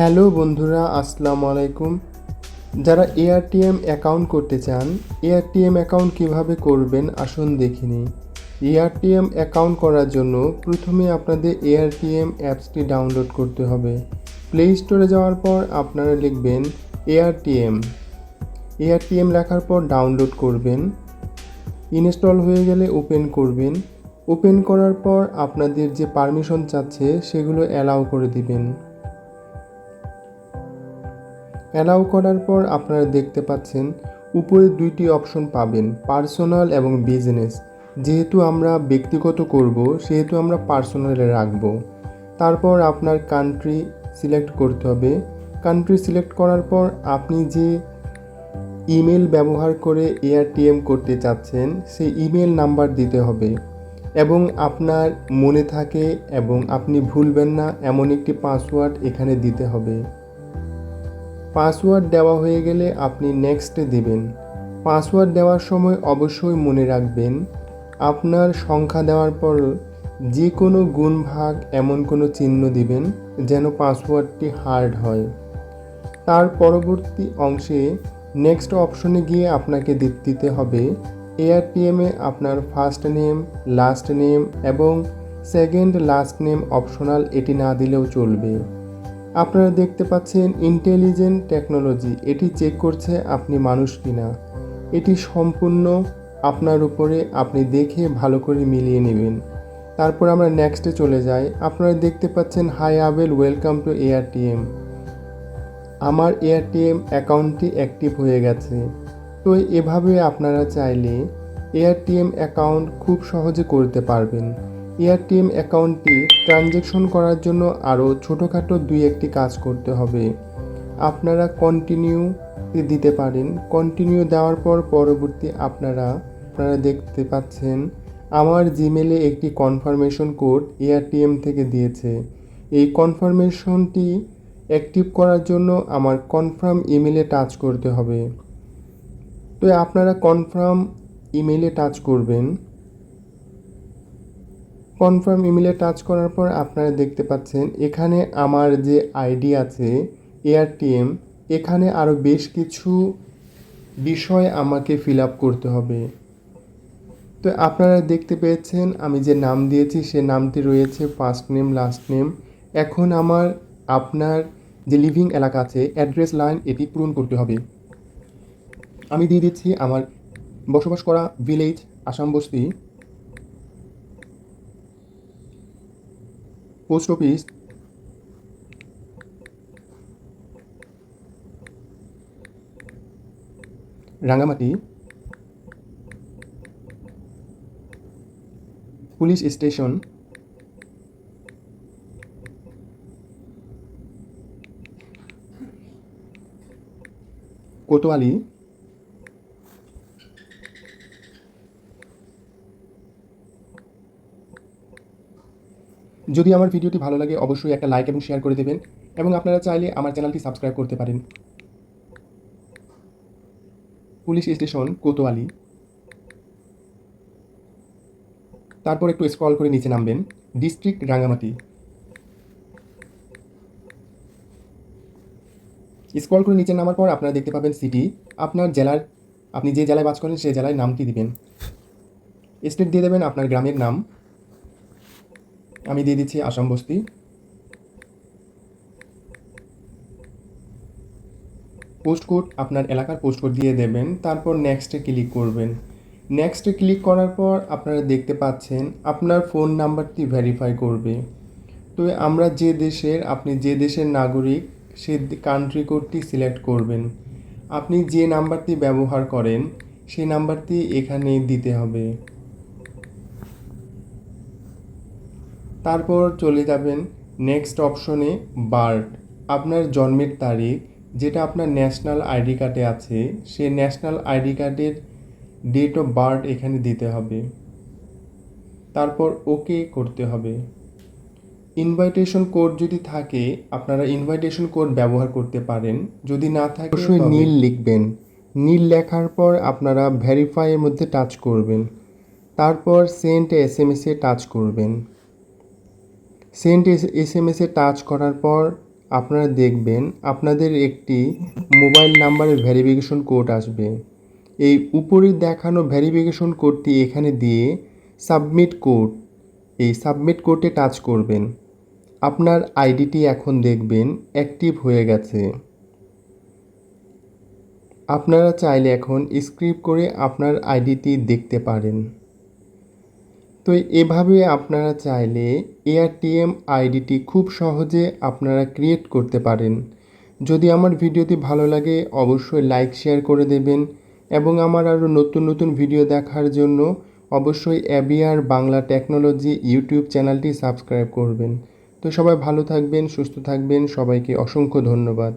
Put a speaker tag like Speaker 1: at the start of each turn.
Speaker 1: Hello বন্ধুরা, আসসালামু আলাইকুম। যারা এআরটিএম অ্যাকাউন্ট করতে চান, এআরটিএম অ্যাকাউন্ট কিভাবে করবেন আসুন দেখে নিই। এআরটিএম অ্যাকাউন্ট করার জন্য প্রথমে আপনাদের এআরটিএম অ্যাপসটি ডাউনলোড করতে হবে। প্লে স্টোরে যাওয়ার পর আপনারা লিখবেন এআরটিএম। এআরটিএম লেখার পর ডাউনলোড করবেন। ইনস্টল হয়ে গেলে ওপেন করবেন। ওপেন করার পর আপনাদের যে পারমিশন চাচ্ছে সেগুলো অ্যালাউ করে দিবেন। অ্যালাউ করার পর আপনারা দেখতে পাচ্ছেন উপরে দুইটি অপশন পাবেন, পার্সোনাল এবং বিজনেস। যেহেতু আমরা ব্যক্তিগত করব সেহেতু আমরা পার্সোনালে রাখব। তারপর আপনার কান্ট্রি সিলেক্ট করতে হবে। কান্ট্রি সিলেক্ট করার পর আপনি যে ইমেল ব্যবহার করে এআরটিএম করতে চাচ্ছেন সেই ইমেল নাম্বার দিতে হবে এবং আপনার মনে থাকে এবং আপনি ভুলবেন না এমন একটি পাসওয়ার্ড এখানে দিতে হবে। পাসওয়ার্ড দেওয়া হয়ে গেলে আপনি নেক্সটে দিবেন। পাসওয়ার্ড দেওয়ার সময় অবশ্যই মনে রাখবেন আপনার সংখ্যা দেওয়ার পর যে কোনো গুণ ভাগ এমন কোনো চিহ্ন দিবেন যেন পাসওয়ার্ডটি হার্ড হয়। তার পরবর্তী অংশে নেক্সট অপশনে গিয়ে আপনাকে দিতে হবে এআরটিএমে আপনার ফার্স্ট নেম, লাস্ট নেম এবং সেকেন্ড লাস্ট নেম অপশনাল, এটি না দিলেও চলবে। আপনারা দেখতে পাচ্ছেন ইন্টেলিজেন্ট টেকনোলজি এটি চেক করছে আপনি মানুষ কিনা। এটি সম্পূর্ণ আপনার উপরে, আপনি দেখে ভালো করে মিলিয়ে নেবেন। তারপর আমরা নেক্সটে চলে যাই। আপনারা দেখতে পাচ্ছেন hi Abel, welcome to ARTM. আমার এআরটিএম অ্যাকাউন্টটি অ্যাক্টিভ হয়ে গেছে। তো এভাবে আপনারা চাইলে এআরটিএম অ্যাকাউন্ট খুব সহজে করতে পারবেন। এআরটিএম অ্যাকাউন্টটি ট্রানজ্যাকশন করার জন্য আরও ছোটোখাটো দুই একটি কাজ করতে হবে। আপনারা কন্টিনিউ দিতে পারেন। কন্টিনিউ দেওয়ার পর পরবর্তী আপনারা দেখতে পাচ্ছেন আমার জিমেলে একটি কনফার্মেশন কোড এআরটিএম থেকে দিয়েছে। এই কনফার্মেশনটি অ্যাক্টিভ করার জন্য আমার কনফার্ম ইমেলে টাচ করতে হবে। তো আপনারা কনফার্ম ইমেলে টাচ করবেন। কনফার্ম ইমেলে টাচ করার পর আপনারা দেখতে পাচ্ছেন এখানে আমার যে আইডি আছে এআরটিএম, এখানে আরও বেশ কিছু বিষয় আমাকে ফিল আপ করতে হবে। তো আপনারা দেখতে পেয়েছেন আমি যে নাম দিয়েছি সে নামটি রয়েছে ফার্স্ট নেম, লাস্ট নেম। এখন আপনার যে লিভিং এলাকা আছে অ্যাড্রেস লাইন এটি পূরণ করতে হবে। আমি দিয়ে দিচ্ছি আমার বসবাস করা ভিলেজ আসাম বস্তি, post office Rangamati, police station Kotwali, যদি আমার ভিডিওটি ভালো লাগে অবশ্যই একটা লাইক এবং শেয়ার করে দেবেন এবং আপনারা চাইলে আমার চ্যানেলটি সাবস্ক্রাইব করতে পারেন। পুলিশ স্টেশন কোতোয়ালি, তারপর একটু স্ক্রল করে নিচে নামবেন, ডিস্ট্রিক্ট রাঙ্গামাটি। স্ক্রল করে নিচে নামার পর আপনারা দেখতে পাবেন সিটি। আপনার জেলার, আপনি যে জেলায় বাস করেন সেই জেলায় নামটি দিবেন। স্টেট দিয়ে দেবেন আপনার গ্রামের নাম। আমি দিয়ে দিচ্ছি আসাম বস্তি। পোস্ট কোড আপনার এলাকার পোস্ট কোড দিয়ে দেবেন। তারপর নেক্সটে ক্লিক করবেন। নেক্সটে ক্লিক করার পর আপনারা দেখতে পাচ্ছেন আপনার ফোন নাম্বারটি ভেরিফাই করবে। তো আমরা আপনি যে দেশের নাগরিক সে কান্ট্রি কোডটি সিলেক্ট করবেন। আপনি যে নাম্বারটি ব্যবহার করেন সেই নাম্বারটি এখানে দিতে হবে। তারপর চলে যাবেন নেক্সট অপশনে বার্থ, আপনার জন্মের তারিখ যেটা আপনার ন্যাশনাল আইডি কার্ডে আছে সেই ন্যাশনাল আইডি কার্ডের ডেট অফ বার্থ এখানে দিতে হবে। তারপর ওকে করতে হবে। ইনভাইটেশন কোড যদি থাকে আপনারা ইনভাইটেশন কোড ব্যবহার করতে পারেন, যদি না থাকে অবশ্যই নীল লিখবেন। নীল লেখার পর আপনারা ভেরিফাইয়ের মধ্যে টাচ করবেন। তারপর সেন্ড এসএমএসে টাচ করবেন। সেন্ড এসএমএসে টাচ করার পর আপনারা দেখবেন আপনাদের একটি মোবাইল নাম্বারের ভেরিফিকেশন কোড আসবে। এই উপরে দেখানো ভেরিফিকেশন কোডটি এখানে দিয়ে সাবমিট কোড, এই সাবমিট কোডে টাচ করবেন। আপনার আইডিটি এখন দেখবেন অ্যাক্টিভ হয়ে গেছে। আপনারা চাইলে এখন স্ক্রিপ করে আপনার আইডিটি দেখতে পারেন। তো এভাবে আপনারা চাইলে এআরটিএম আইডিটি খুব সহজে আপনারা ক্রিয়েট করতে পারেন। যদি আমার ভিডিওটি ভালো লাগে অবশ্যই লাইক শেয়ার করে দেবেন এবং আমার আরও নতুন নতুন ভিডিও দেখার জন্য অবশ্যই এবিআর বাংলা টেকনোলজি ইউটিউব চ্যানেলটি সাবস্ক্রাইব করবেন। তো সবাই ভালো থাকবেন, সুস্থ থাকবেন, সবাইকে অসংখ্য ধন্যবাদ।